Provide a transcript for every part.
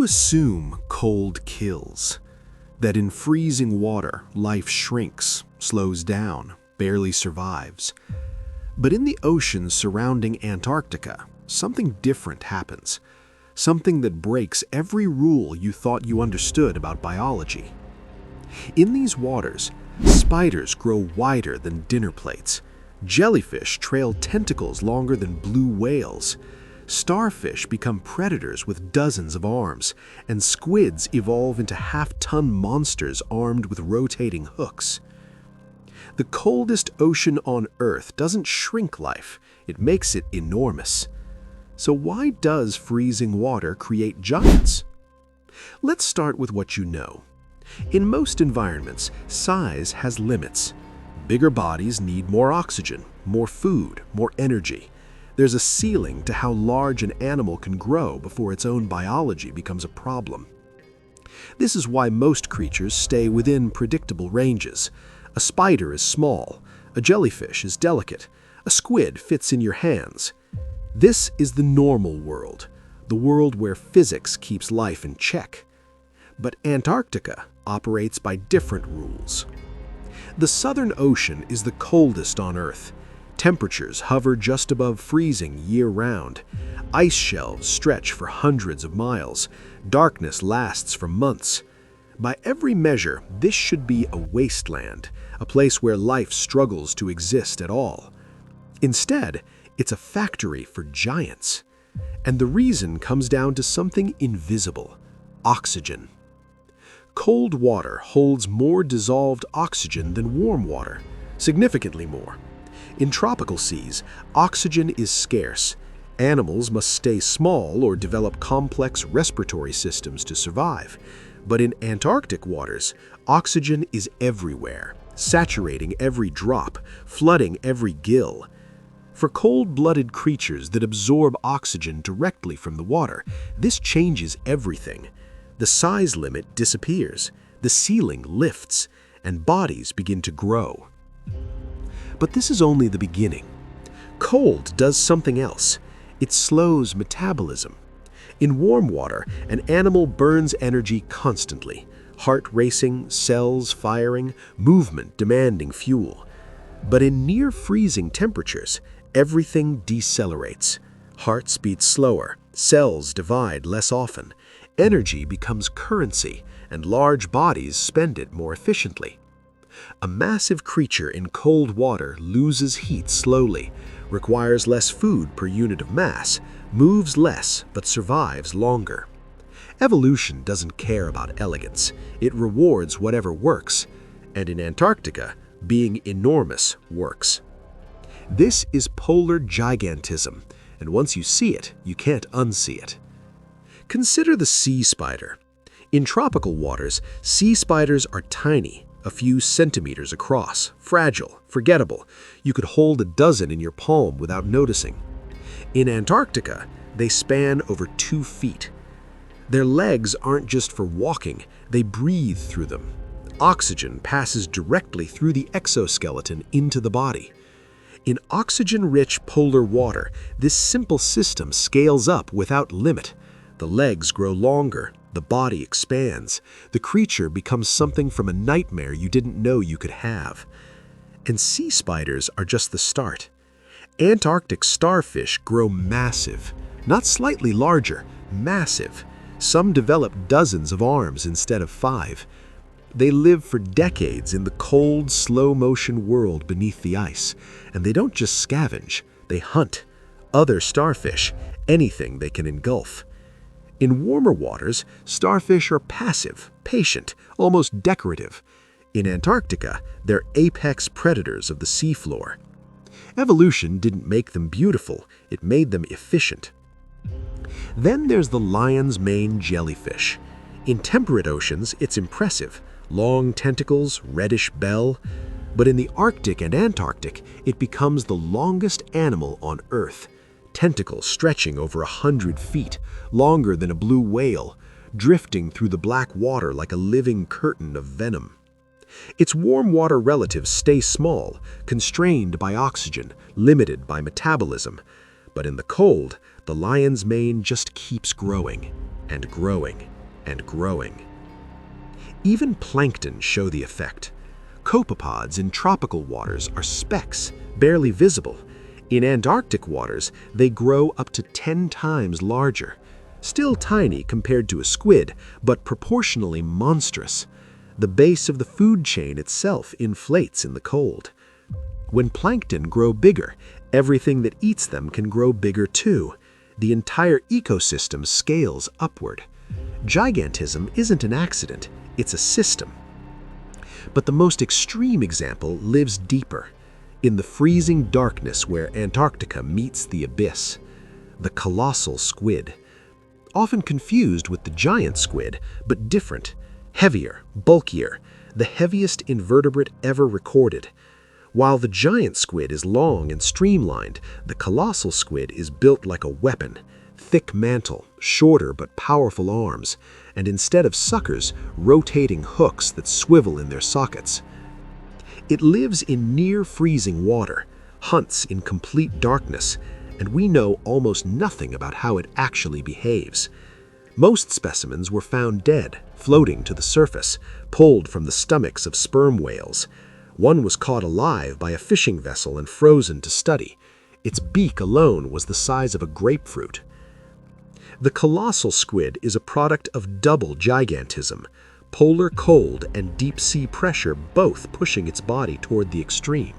You assume cold kills, that in freezing water, life shrinks, slows down, barely survives. But in the oceans surrounding Antarctica, something different happens. Something that breaks every rule you thought you understood about biology. In these waters, spiders grow wider than dinner plates. Jellyfish trail tentacles longer than blue whales. Starfish become predators with dozens of arms, and squids evolve into half-ton monsters armed with rotating hooks. The coldest ocean on Earth doesn't shrink life, it makes it enormous. So why does freezing water create giants? Let's start with what you know. In most environments, size has limits. Bigger bodies need more oxygen, more food, more energy. There's a ceiling to how large an animal can grow before its own biology becomes a problem. This is why most creatures stay within predictable ranges. A spider is small, a jellyfish is delicate, a squid fits in your hands. This is the normal world, the world where physics keeps life in check. But Antarctica operates by different rules. The Southern Ocean is the coldest on Earth. Temperatures hover just above freezing year-round. Ice shelves stretch for hundreds of miles. Darkness lasts for months. By every measure, this should be a wasteland, a place where life struggles to exist at all. Instead, it's a factory for giants. And the reason comes down to something invisible: oxygen. Cold water holds more dissolved oxygen than warm water, significantly more. In tropical seas, oxygen is scarce. Animals must stay small or develop complex respiratory systems to survive. But in Antarctic waters, oxygen is everywhere, saturating every drop, flooding every gill. For cold-blooded creatures that absorb oxygen directly from the water, this changes everything. The size limit disappears, the ceiling lifts, and bodies begin to grow. But this is only the beginning. Cold does something else. It slows metabolism. In warm water, an animal burns energy constantly. Heart racing, cells firing, movement demanding fuel. But in near-freezing temperatures, everything decelerates. Hearts beat slower, cells divide less often. Energy becomes currency, and large bodies spend it more efficiently. A massive creature in cold water loses heat slowly, requires less food per unit of mass, moves less but survives longer. Evolution doesn't care about elegance. It rewards whatever works. And in Antarctica, being enormous works. This is polar gigantism, and once you see it, you can't unsee it. Consider the sea spider. In tropical waters, sea spiders are tiny, a few centimeters across, fragile, forgettable. You could hold a dozen in your palm without noticing. In Antarctica, they span over 2 feet. Their legs aren't just for walking, they breathe through them. Oxygen passes directly through the exoskeleton into the body. In oxygen-rich polar water, this simple system scales up without limit. The legs grow longer, the body expands. The creature becomes something from a nightmare you didn't know you could have. And sea spiders are just the start. Antarctic starfish grow massive, not slightly larger, massive. Some develop dozens of arms instead of 5. They live for decades in the cold, slow-motion world beneath the ice. And they don't just scavenge, they hunt. Other starfish, anything they can engulf. In warmer waters, starfish are passive, patient, almost decorative. In Antarctica, they're apex predators of the seafloor. Evolution didn't make them beautiful, it made them efficient. Then there's the lion's mane jellyfish. In temperate oceans, it's impressive. Long tentacles, reddish bell. But in the Arctic and Antarctic, it becomes the longest animal on Earth. Tentacles stretching over 100 feet, longer than a blue whale, drifting through the black water like a living curtain of venom. Its warm water relatives stay small, constrained by oxygen, limited by metabolism. But in the cold, the lion's mane just keeps growing. and growing and growing. Even plankton show the effect. Copepods in tropical waters are specks, barely visible. In Antarctic waters, they grow up to 10 times larger. Still tiny compared to a squid, but proportionally monstrous. The base of the food chain itself inflates in the cold. When plankton grow bigger, everything that eats them can grow bigger too. The entire ecosystem scales upward. Gigantism isn't an accident, it's a system. But the most extreme example lives deeper, in the freezing darkness where Antarctica meets the abyss. The colossal squid. Often confused with the giant squid, but different. Heavier, bulkier, the heaviest invertebrate ever recorded. While the giant squid is long and streamlined, the colossal squid is built like a weapon. Thick mantle, shorter but powerful arms, and instead of suckers, rotating hooks that swivel in their sockets. It lives in near-freezing water, hunts in complete darkness, and we know almost nothing about how it actually behaves. Most specimens were found dead, floating to the surface, pulled from the stomachs of sperm whales. One was caught alive by a fishing vessel and frozen to study. Its beak alone was the size of a grapefruit. The colossal squid is a product of double gigantism, polar cold and deep-sea pressure both pushing its body toward the extreme.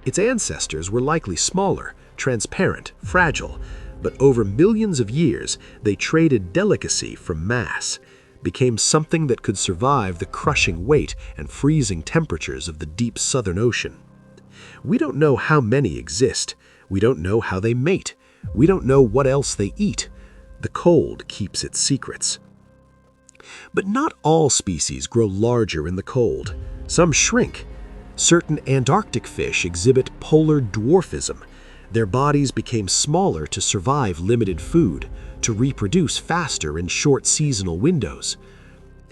Its ancestors were likely smaller, transparent, fragile, but over millions of years they traded delicacy for mass, became something that could survive the crushing weight and freezing temperatures of the deep southern ocean. We don't know how many exist. We don't know how they mate. We don't know what else they eat. The cold keeps its secrets. But not all species grow larger in the cold. Some shrink. Certain Antarctic fish exhibit polar dwarfism. Their bodies became smaller to survive limited food, to reproduce faster in short seasonal windows.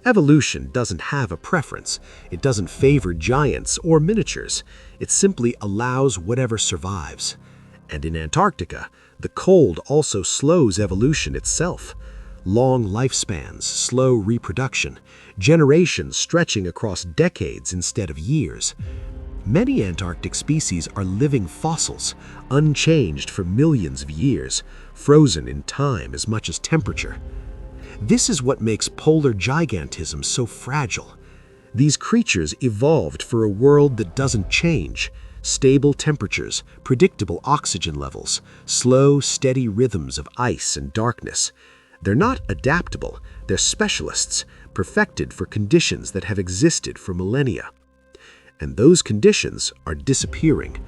Evolution doesn't have a preference. It doesn't favor giants or miniatures. It simply allows whatever survives. And in Antarctica, the cold also slows evolution itself. Long lifespans, slow reproduction, generations stretching across decades instead of years. Many Antarctic species are living fossils, unchanged for millions of years, frozen in time as much as temperature. This is what makes polar gigantism so fragile. These creatures evolved for a world that doesn't change. Stable temperatures, predictable oxygen levels, slow, steady rhythms of ice and darkness. They're not adaptable, they're specialists, perfected for conditions that have existed for millennia. And those conditions are disappearing.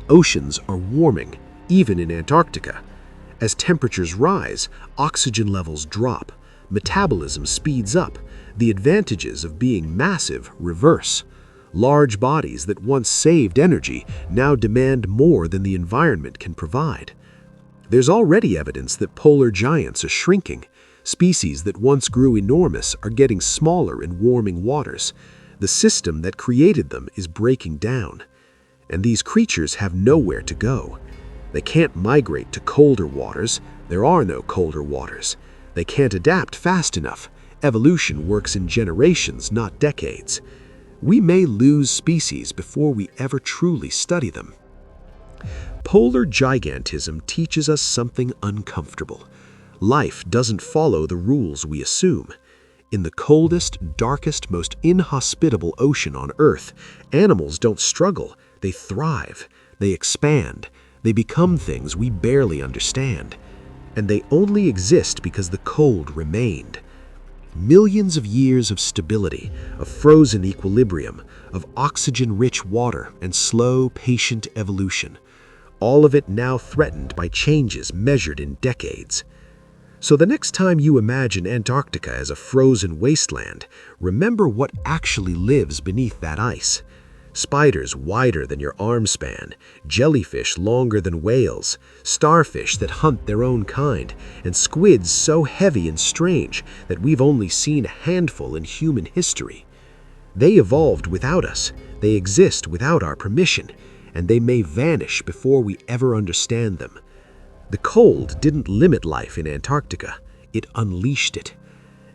Oceans are warming, even in Antarctica. As temperatures rise, oxygen levels drop, metabolism speeds up, the advantages of being massive reverse. Large bodies that once saved energy now demand more than the environment can provide. There's already evidence that polar giants are shrinking. Species that once grew enormous are getting smaller in warming waters. The system that created them is breaking down. And these creatures have nowhere to go. They can't migrate to colder waters. There are no colder waters. They can't adapt fast enough. Evolution works in generations, not decades. We may lose species before we ever truly study them. Polar gigantism teaches us something uncomfortable. Life doesn't follow the rules we assume. In the coldest, darkest, most inhospitable ocean on Earth, animals don't struggle, they thrive, they expand, they become things we barely understand. And they only exist because the cold remained. Millions of years of stability, of frozen equilibrium, of oxygen-rich water and slow, patient evolution. All of it now threatened by changes measured in decades. So the next time you imagine Antarctica as a frozen wasteland, remember what actually lives beneath that ice. Spiders wider than your arm span, jellyfish longer than whales, starfish that hunt their own kind, and squids so heavy and strange that we've only seen a handful in human history. They evolved without us, they exist without our permission, and they may vanish before we ever understand them. The cold didn't limit life in Antarctica, It unleashed it.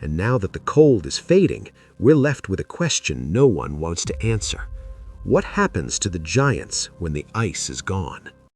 And now that the cold is fading, we're left with a question no one wants to answer. What happens to the giants when the ice is gone?